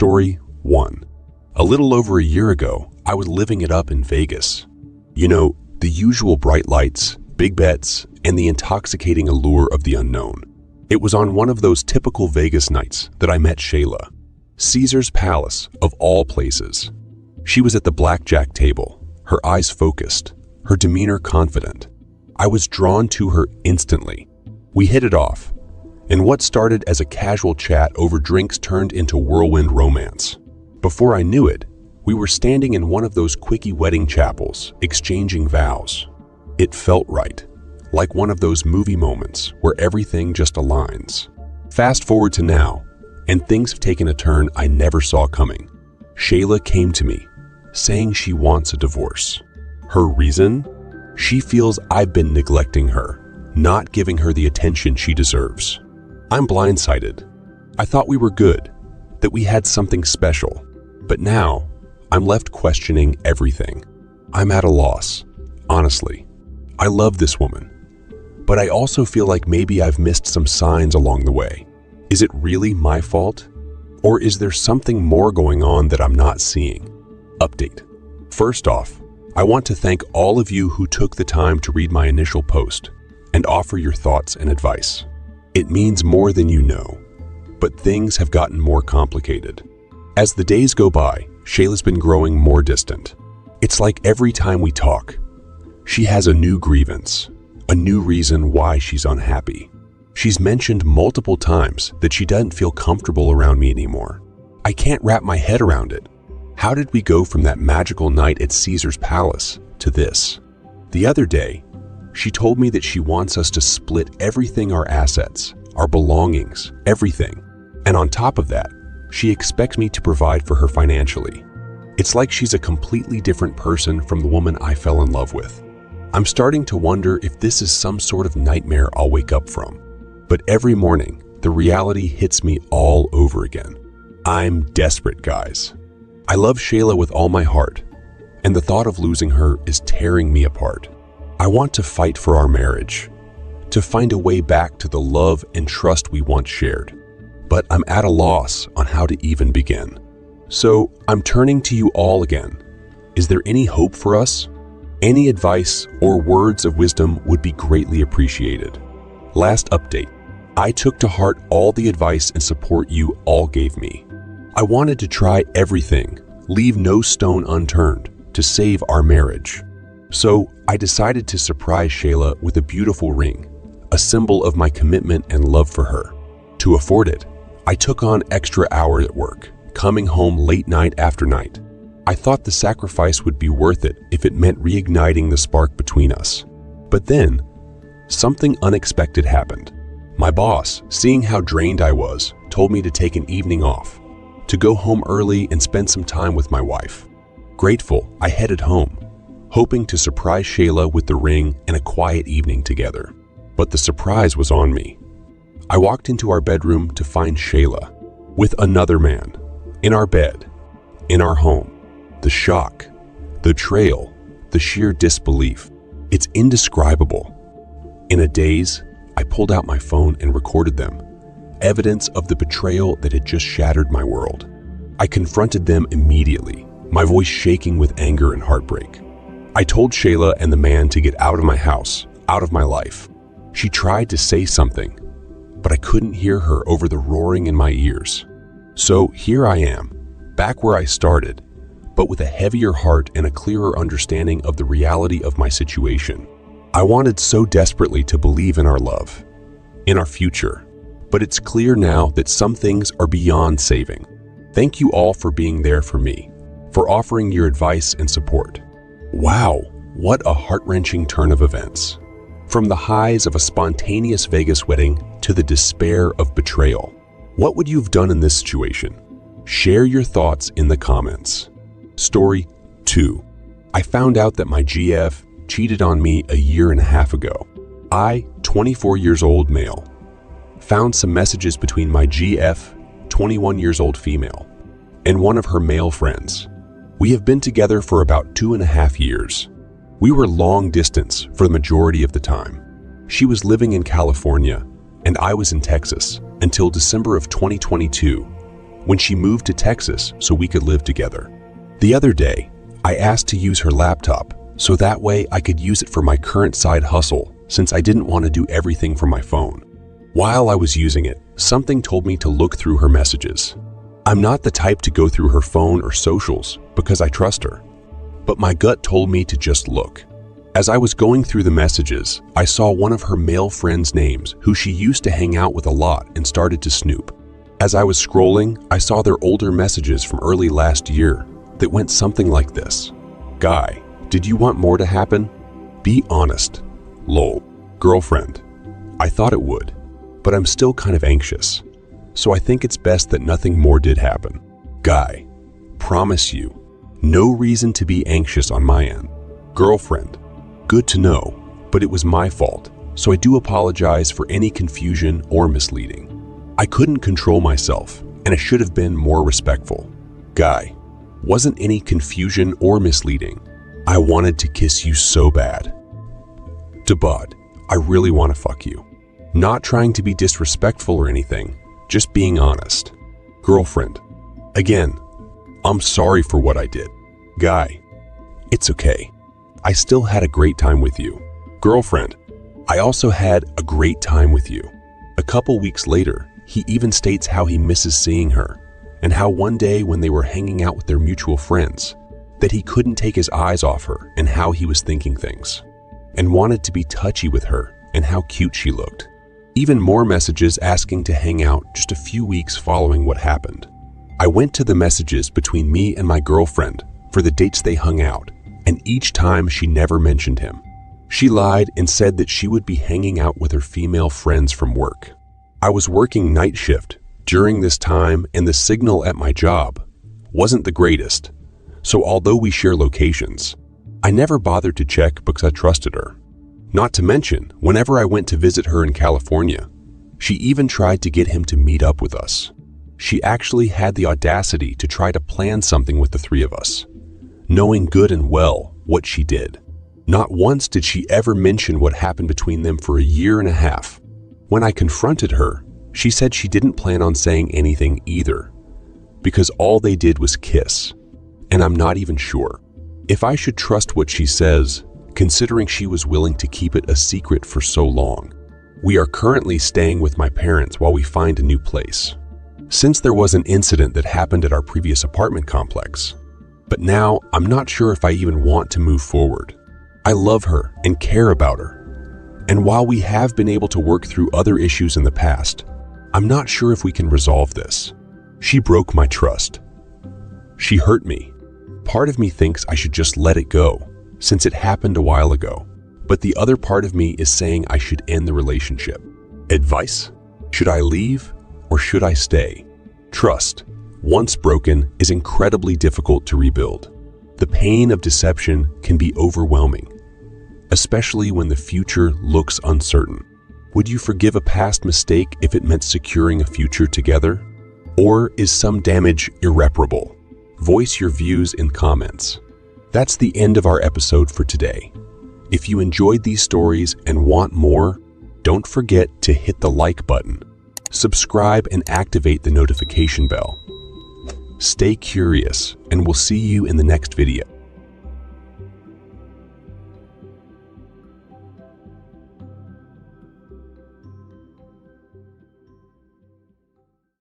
Story 1. A little over a year ago, I was living it up in Vegas. You know, the usual bright lights, big bets, and the intoxicating allure of the unknown. It was on one of those typical Vegas nights that I met Shayla. Caesar's Palace, of all places. She was at the blackjack table, her eyes focused, her demeanor confident. I was drawn to her instantly. We hit it off, and what started as a casual chat over drinks turned into whirlwind romance. Before I knew it, we were standing in one of those quickie wedding chapels, exchanging vows. It felt right, like one of those movie moments where everything just aligns. Fast forward to now, and things have taken a turn I never saw coming. Shayla came to me, saying she wants a divorce. Her reason? She feels I've been neglecting her, not giving her the attention she deserves. I'm blindsided. I thought we were good, that we had something special, but now I'm left questioning everything. I'm at a loss, honestly. I love this woman, but I also feel like maybe I've missed some signs along the way. Is it really my fault? Or is there something more going on that I'm not seeing? Update. First off, I want to thank all of you who took the time to read my initial post and offer your thoughts and advice. It means more than you know, but things have gotten more complicated. As the days go by, Shayla's been growing more distant. It's like every time we talk, she has a new grievance, a new reason why she's unhappy. She's mentioned multiple times that she doesn't feel comfortable around me anymore. I can't wrap my head around it. How did we go from that magical night at Caesar's Palace to this? The other day, she told me that she wants us to split everything, our assets, our belongings, everything. And on top of that, she expects me to provide for her financially. It's like she's a completely different person from the woman I fell in love with. I'm starting to wonder if this is some sort of nightmare I'll wake up from. But every morning, the reality hits me all over again. I'm desperate, guys. I love Shayla with all my heart, and the thought of losing her is tearing me apart. I want to fight for our marriage, to find a way back to the love and trust we once shared. But I'm at a loss on how to even begin. So I'm turning to you all again. Is there any hope for us? Any advice or words of wisdom would be greatly appreciated. Last update. I took to heart all the advice and support you all gave me. I wanted to try everything, leave no stone unturned, to save our marriage. So I decided to surprise Shayla with a beautiful ring, a symbol of my commitment and love for her. To afford it, I took on extra hours at work, coming home late night after night. I thought the sacrifice would be worth it if it meant reigniting the spark between us. But then, something unexpected happened. My boss, seeing how drained I was, told me to take an evening off, to go home early and spend some time with my wife. Grateful, I headed home, hoping to surprise Shayla with the ring and a quiet evening together. But the surprise was on me. I walked into our bedroom to find Shayla with another man, in our bed, in our home. The shock, the betrayal, the sheer disbelief. It's indescribable. In a daze, I pulled out my phone and recorded them, evidence of the betrayal that had just shattered my world. I confronted them immediately, my voice shaking with anger and heartbreak. I told Shayla and the man to get out of my house, out of my life. She tried to say something, but I couldn't hear her over the roaring in my ears. So here I am, back where I started, but with a heavier heart and a clearer understanding of the reality of my situation. I wanted so desperately to believe in our love, in our future, but it's clear now that some things are beyond saving. Thank you all for being there for me, for offering your advice and support. Wow, what a heart-wrenching turn of events. From the highs of a spontaneous Vegas wedding to the despair of betrayal. What would you have done in this situation? Share your thoughts in the comments. Story 2. I found out that my GF cheated on me a year and a half ago. I, 24 years old male, found some messages between my GF, 21 years old female, and one of her male friends. We have been together for about 2.5 years. We were long distance for the majority of the time. She was living in California, and I was in Texas until December of 2022, when she moved to Texas so we could live together. The other day, I asked to use her laptop so that way I could use it for my current side hustle since I didn't want to do everything from my phone. While I was using it, something told me to look through her messages. I'm not the type to go through her phone or socials because I trust her, but my gut told me to just look. As I was going through the messages, I saw one of her male friends' names who she used to hang out with a lot and started to snoop. As I was scrolling, I saw their older messages from early last year that went something like this. Guy, did you want more to happen? Be honest. Lol. Girlfriend. I thought it would, but I'm still kind of anxious. So I think it's best that nothing more did happen. Guy. Promise you. No reason to be anxious on my end. Girlfriend. Good to know, but it was my fault, so I do apologize for any confusion or misleading. I couldn't control myself, and I should have been more respectful. Guy. Wasn't any confusion or misleading. I wanted to kiss you so bad. Debud. I really want to fuck you. Not trying to be disrespectful or anything, just being honest. Girlfriend. Again, I'm sorry for what I did. Guy. It's okay. I still had a great time with you. Girlfriend. I also had a great time with you. A couple weeks later, he even states how he misses seeing her and how one day when they were hanging out with their mutual friends, that he couldn't take his eyes off her and how he was thinking things, and wanted to be touchy with her and how cute she looked. Even more messages asking to hang out just a few weeks following what happened. I went to the messages between me and my girlfriend for the dates they hung out, and each time she never mentioned him. She lied and said that she would be hanging out with her female friends from work. I was working night shift during this time and the signal at my job wasn't the greatest, so although we share locations, I never bothered to check because I trusted her. Not to mention, whenever I went to visit her in California, she even tried to get him to meet up with us. She actually had the audacity to try to plan something with the three of us, knowing good and well what she did. Not once did she ever mention what happened between them for a year and a half. When I confronted her, she said she didn't plan on saying anything either, because all they did was kiss, and I'm not even sure if I should trust what she says, considering she was willing to keep it a secret for so long. We are currently staying with my parents while we find a new place, since there was an incident that happened at our previous apartment complex. But now I'm not sure if I even want to move forward. I love her and care about her, and while we have been able to work through other issues in the past, I'm not sure if we can resolve this. She broke my trust. She hurt me. Part of me thinks I should just let it go, since it happened a while ago, but the other part of me is saying I should end the relationship. Advice? Should I leave or should I stay? Trust, once broken, is incredibly difficult to rebuild. The pain of deception can be overwhelming, especially when the future looks uncertain. Would you forgive a past mistake if it meant securing a future together? Or is some damage irreparable? Voice your views in comments. That's the end of our episode for today. If you enjoyed these stories and want more, don't forget to hit the like button, subscribe, and activate the notification bell. Stay curious, and we'll see you in the next video.